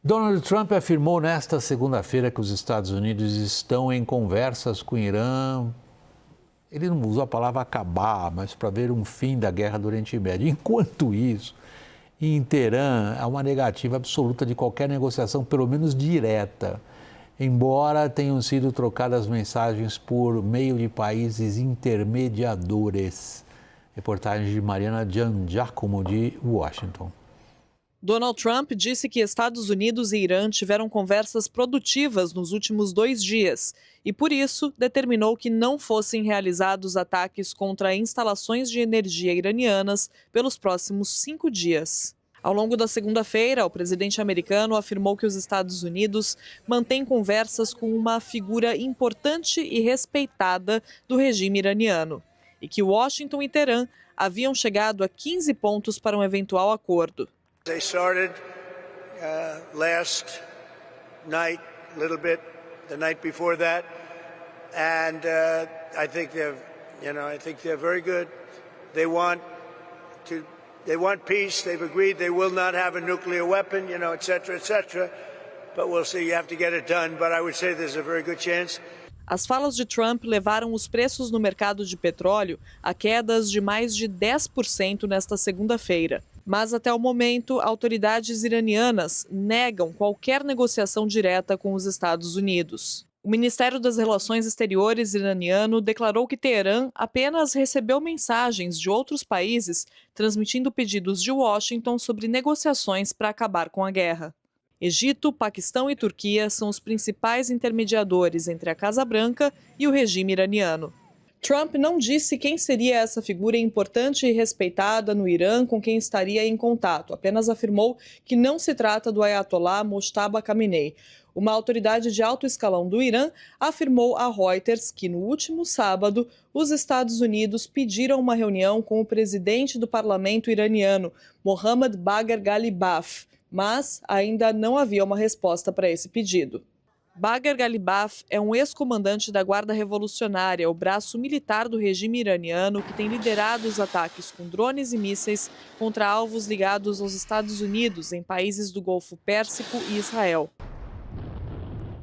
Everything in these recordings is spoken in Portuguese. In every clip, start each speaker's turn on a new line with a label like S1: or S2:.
S1: Donald Trump afirmou nesta segunda-feira que os Estados Unidos estão em conversas com o Irã. Ele não usou a palavra acabar, mas para ver um fim da guerra do Oriente Médio. Enquanto isso, em Teherã, há uma negativa absoluta de qualquer negociação, pelo menos direta, embora tenham sido trocadas mensagens por meio de países intermediadores. Reportagem de Mariana Giangiacomo, de Washington.
S2: Donald Trump disse que Estados Unidos e Irã tiveram conversas produtivas nos últimos 2 dias e, por isso, determinou que não fossem realizados ataques contra instalações de energia iranianas pelos próximos 5 dias. Ao longo da segunda-feira, o presidente americano afirmou que os Estados Unidos mantêm conversas com uma figura importante e respeitada do regime iraniano e que Washington e Teherã haviam chegado a 15 pontos para um eventual acordo.
S3: They started last night, a little bit, the night before that, and I think they're very good. They want peace. They've agreed they will not have a nuclear weapon, etc. But we'll see. You have to get it done. But I would say there's a very good chance.
S2: As falas de Trump levaram os preços no mercado de petróleo a quedas de mais de 10% nesta segunda-feira. Mas, até o momento, autoridades iranianas negam qualquer negociação direta com os Estados Unidos. O Ministério das Relações Exteriores iraniano declarou que Teherã apenas recebeu mensagens de outros países transmitindo pedidos de Washington sobre negociações para acabar com a guerra. Egito, Paquistão e Turquia são os principais intermediadores entre a Casa Branca e o regime iraniano. Trump não disse quem seria essa figura importante e respeitada no Irã com quem estaria em contato, apenas afirmou que não se trata do Ayatollah Mojtaba Khamenei. Uma autoridade de alto escalão do Irã afirmou a Reuters que, no último sábado, os Estados Unidos pediram uma reunião com o presidente do parlamento iraniano, Mohammad Bagher Ghalibaf, mas ainda não havia uma resposta para esse pedido. Bagher Ghalibaf é um ex-comandante da Guarda Revolucionária, o braço militar do regime iraniano que tem liderado os ataques com drones e mísseis contra alvos ligados aos Estados Unidos em países do Golfo Pérsico e Israel.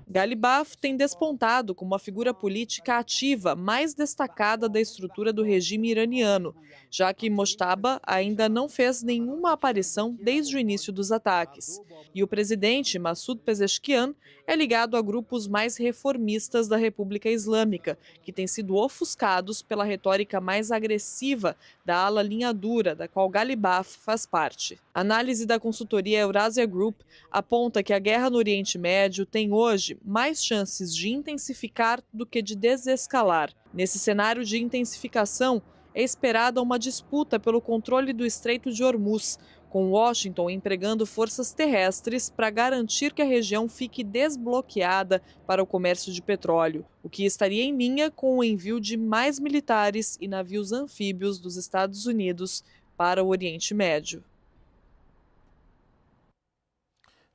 S2: Ghalibaf tem despontado como a figura política ativa mais destacada da estrutura do regime iraniano, já que Mojtaba ainda não fez nenhuma aparição desde o início dos ataques. E o presidente Massoud Pezeshkian é ligado a grupos mais reformistas da República Islâmica, que têm sido ofuscados pela retórica mais agressiva da ala linha dura, da qual Ghalibaf faz parte. A análise da consultoria Eurasia Group aponta que a guerra no Oriente Médio tem hoje mais chances de intensificar do que de desescalar. Nesse cenário de intensificação, é esperada uma disputa pelo controle do Estreito de Hormuz, com Washington empregando forças terrestres para garantir que a região fique desbloqueada para o comércio de petróleo, o que estaria em linha com o envio de mais militares e navios anfíbios dos Estados Unidos para o Oriente Médio.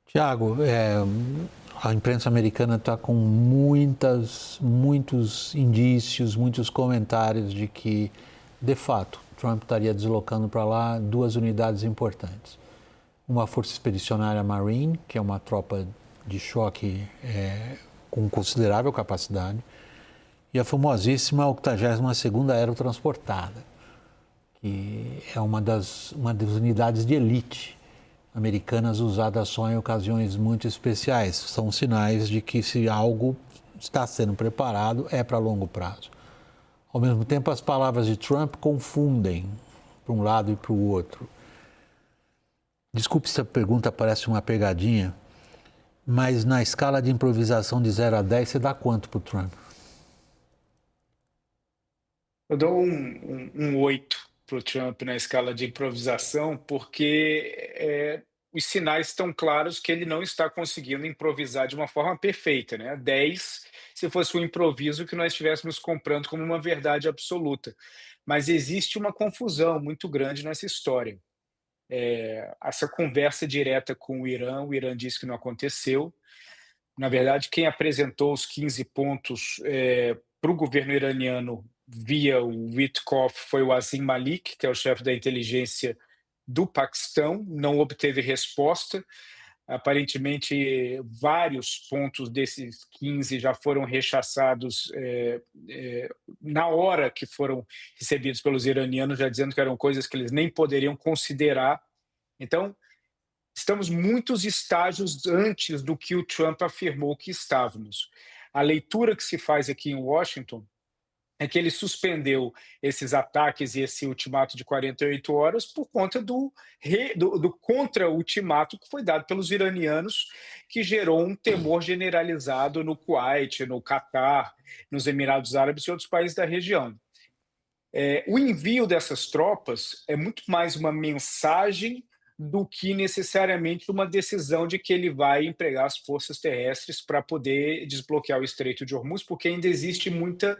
S1: Tiago, a imprensa americana está com muitos indícios, muitos comentários de que, de fato, Trump estaria deslocando para lá 2 unidades importantes. Uma força expedicionária Marine, que é uma tropa de choque com considerável capacidade, e a famosíssima 82ª Aerotransportada, que é uma das unidades de elite americanas usadas só em ocasiões muito especiais. São sinais de que, se algo está sendo preparado, é para longo prazo. Ao mesmo tempo, as palavras de Trump confundem para um lado e para o outro. Desculpe se a pergunta parece uma pegadinha, mas na escala de improvisação de 0 a 10, você dá quanto para o Trump?
S4: Eu dou um 8 para o Trump na escala de improvisação, porque os sinais estão claros que ele não está conseguindo improvisar de uma forma perfeita, né? 10 se fosse um improviso que nós estivéssemos comprando como uma verdade absoluta. Mas existe uma confusão muito grande nessa história. Essa conversa direta com o Irã disse que não aconteceu. Na verdade, quem apresentou os 15 pontos para o governo iraniano via o Witkoff foi o Azim Malik, que é o chefe da inteligência do Paquistão, não obteve resposta. Aparentemente, vários pontos desses 15 já foram rechaçados na hora que foram recebidos pelos iranianos, já dizendo que eram coisas que eles nem poderiam considerar. Então, estamos muitos estágios antes do que o Trump afirmou que estávamos. A leitura que se faz aqui em Washington é que ele suspendeu esses ataques e esse ultimato de 48 horas por conta do contra-ultimato que foi dado pelos iranianos, que gerou um temor generalizado no Kuwait, no Catar, nos Emirados Árabes e outros países da região. O envio dessas tropas é muito mais uma mensagem do que necessariamente uma decisão de que ele vai empregar as forças terrestres para poder desbloquear o Estreito de Hormuz, porque ainda existe muita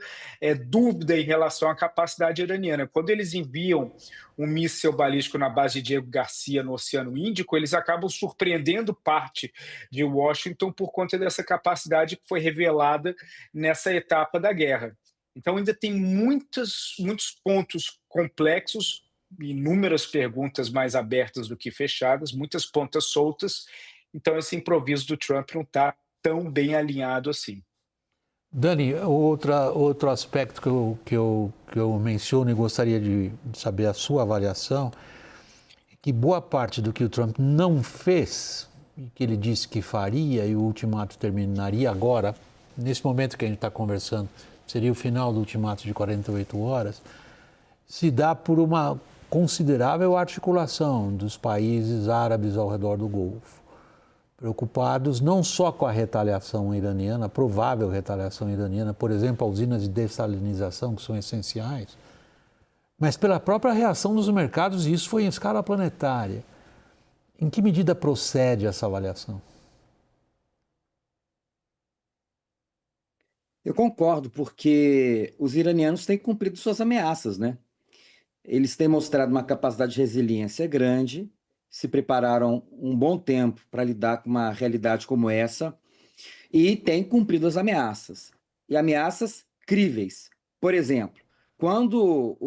S4: dúvida em relação à capacidade iraniana. Quando eles enviam um míssil balístico na base de Diego Garcia, no Oceano Índico, eles acabam surpreendendo parte de Washington por conta dessa capacidade que foi revelada nessa etapa da guerra. Então, ainda tem muitos pontos complexos, inúmeras perguntas mais abertas do que fechadas, muitas pontas soltas. Então, esse improviso do Trump não está tão bem alinhado assim.
S1: Dani, outro aspecto que eu menciono e gostaria de saber a sua avaliação, é que boa parte do que o Trump não fez, e que ele disse que faria, e o ultimato terminaria agora, nesse momento que a gente está conversando, seria o final do ultimato de 48 horas, se dá por uma considerável articulação dos países árabes ao redor do Golfo, preocupados não só com a retaliação iraniana, a provável retaliação iraniana, por exemplo, usinas de dessalinização, que são essenciais, mas pela própria reação dos mercados, e isso foi em escala planetária. Em que medida procede essa avaliação?
S5: Eu concordo, porque os iranianos têm cumprido suas ameaças, né? Eles têm mostrado uma capacidade de resiliência grande, se prepararam um bom tempo para lidar com uma realidade como essa e têm cumprido as ameaças. E ameaças críveis. Por exemplo, quando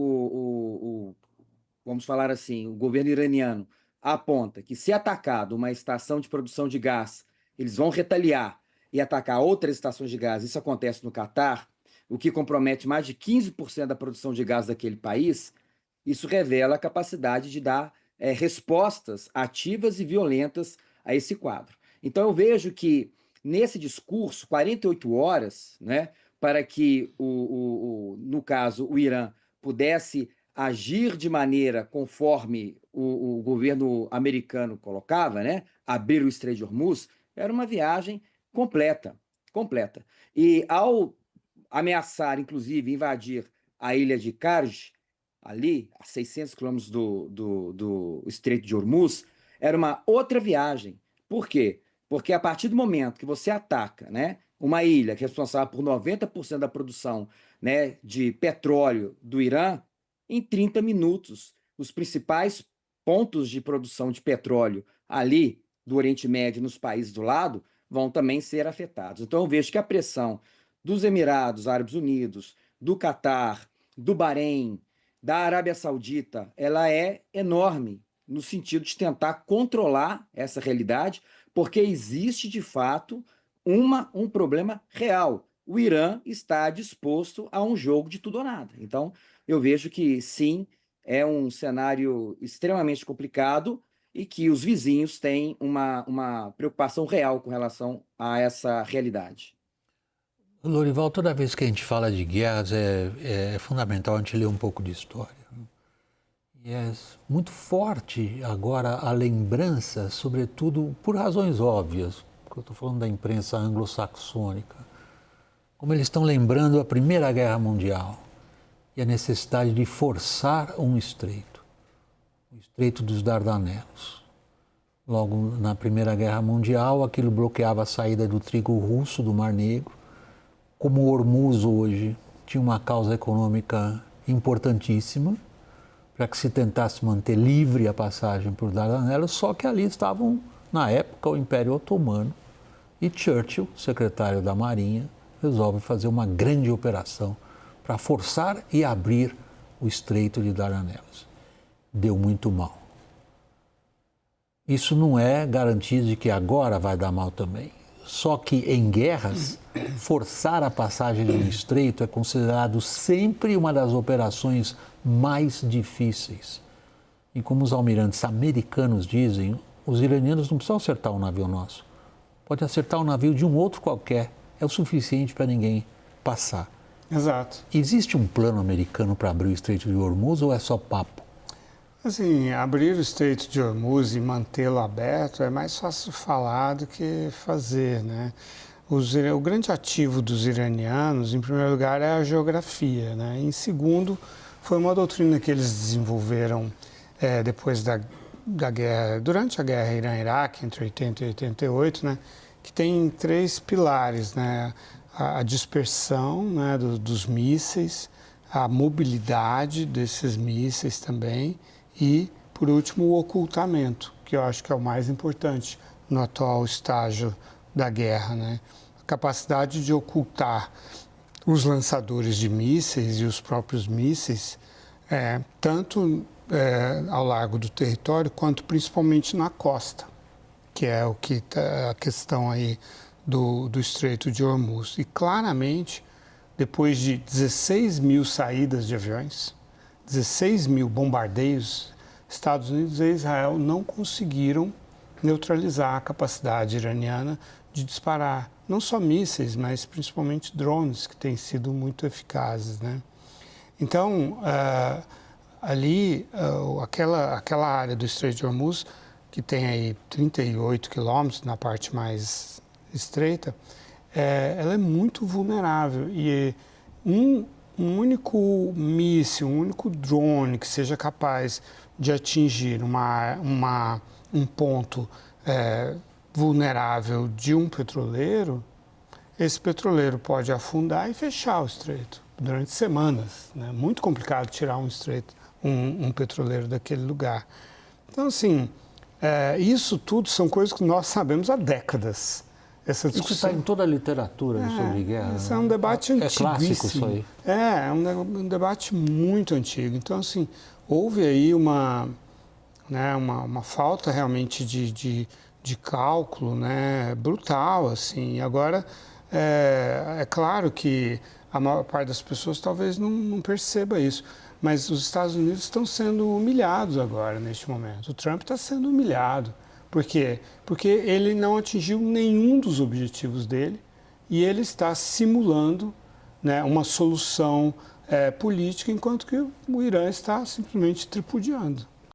S5: vamos falar assim, o governo iraniano aponta que, se atacado uma estação de produção de gás, eles vão retaliar e atacar outras estações de gás, isso acontece no Catar, o que compromete mais de 15% da produção de gás daquele país, isso revela a capacidade de dar respostas ativas e violentas a esse quadro. Então eu vejo que nesse discurso, 48 horas, né, para que, no caso, o Irã pudesse agir de maneira conforme o governo americano colocava, né, abrir o Estreito de Hormuz, era uma viagem completa. E ao ameaçar, inclusive, invadir a ilha de Karj, ali, a 600 quilômetros do Estreito de Hormuz, era uma outra viagem. Por quê? Porque a partir do momento que você ataca, né, uma ilha que é responsável por 90% da produção, né, de petróleo do Irã, em 30 minutos, os principais pontos de produção de petróleo ali do Oriente Médio, nos países do lado, vão também ser afetados. Então eu vejo que a pressão dos Emirados Árabes Unidos, do Catar, do Bahrein, da Arábia Saudita, ela é enorme no sentido de tentar controlar essa realidade, porque existe de fato um problema real. O Irã está disposto a um jogo de tudo ou nada. Então eu vejo que sim, é um cenário extremamente complicado e que os vizinhos têm uma preocupação real com relação a essa realidade.
S1: Lorival, toda vez que a gente fala de guerras é fundamental a gente ler um pouco de história. E é muito forte agora a lembrança, sobretudo por razões óbvias, porque eu estou falando da imprensa anglo-saxônica, como eles estão lembrando a Primeira Guerra Mundial e a necessidade de forçar um estreito, o Estreito dos Dardanelos. Logo na Primeira Guerra Mundial, aquilo bloqueava a saída do trigo russo do Mar Negro. Como Hormuz hoje tinha uma causa econômica importantíssima para que se tentasse manter livre a passagem por Dardanelos, só que ali estavam, na época, o Império Otomano e Churchill, secretário da Marinha, resolve fazer uma grande operação para forçar e abrir o Estreito de Dardanelos. Deu muito mal. Isso não é garantia de que agora vai dar mal também. Só que em guerras, forçar a passagem de um estreito é considerado sempre uma das operações mais difíceis. E como os almirantes americanos dizem, os iranianos não precisam acertar um navio nosso. Pode acertar um navio de um outro qualquer. É o suficiente para ninguém passar.
S6: Exato.
S1: Existe um plano americano para abrir o Estreito de Hormuz ou é só papo?
S6: Assim, abrir o Estreito de Hormuz e mantê-lo aberto é mais fácil falar do que fazer, né? O grande ativo dos iranianos, em primeiro lugar, é a geografia, né? Em segundo, foi uma doutrina que eles desenvolveram depois da guerra, durante a guerra Irã-Iraque, entre 80 e 88, né? Que tem 3 pilares, né? A dispersão, né, dos mísseis, a mobilidade desses mísseis também e, por último, o ocultamento, que eu acho que é o mais importante no atual estágio da guerra, né? A capacidade de ocultar os lançadores de mísseis e os próprios mísseis, tanto ao largo do território, quanto principalmente na costa, que é o que a questão aí do Estreito de Hormuz. E claramente, depois de 16 mil saídas de aviões, 16 mil bombardeios, Estados Unidos e Israel não conseguiram neutralizar a capacidade iraniana de disparar não só mísseis, mas principalmente drones, que têm sido muito eficazes, né? Então, ali, aquela área do Estreito de Hormuz, que tem aí 38 quilômetros na parte mais estreita, ela é muito vulnerável e um único míssil, um único drone que seja capaz de atingir um ponto vulnerável de um petroleiro, esse petroleiro pode afundar e fechar o estreito durante semanas, né? Muito complicado tirar um petroleiro daquele lugar. Então, assim, isso tudo são coisas que nós sabemos há décadas. Essa discussão...
S1: Isso está em toda a literatura sobre guerra.
S6: Isso é um debate antiguíssimo.
S1: É clássico isso aí.
S6: É um debate muito antigo. Então, assim, houve aí uma falta realmente de cálculo, né, brutal, assim. Agora, é claro que a maior parte das pessoas talvez não perceba isso, mas os Estados Unidos estão sendo humilhados agora, neste momento. O Trump está sendo humilhado. Por quê? Porque ele não atingiu nenhum dos objetivos dele e ele está simulando, né, uma solução política, enquanto que o Irã está simplesmente tripudiando.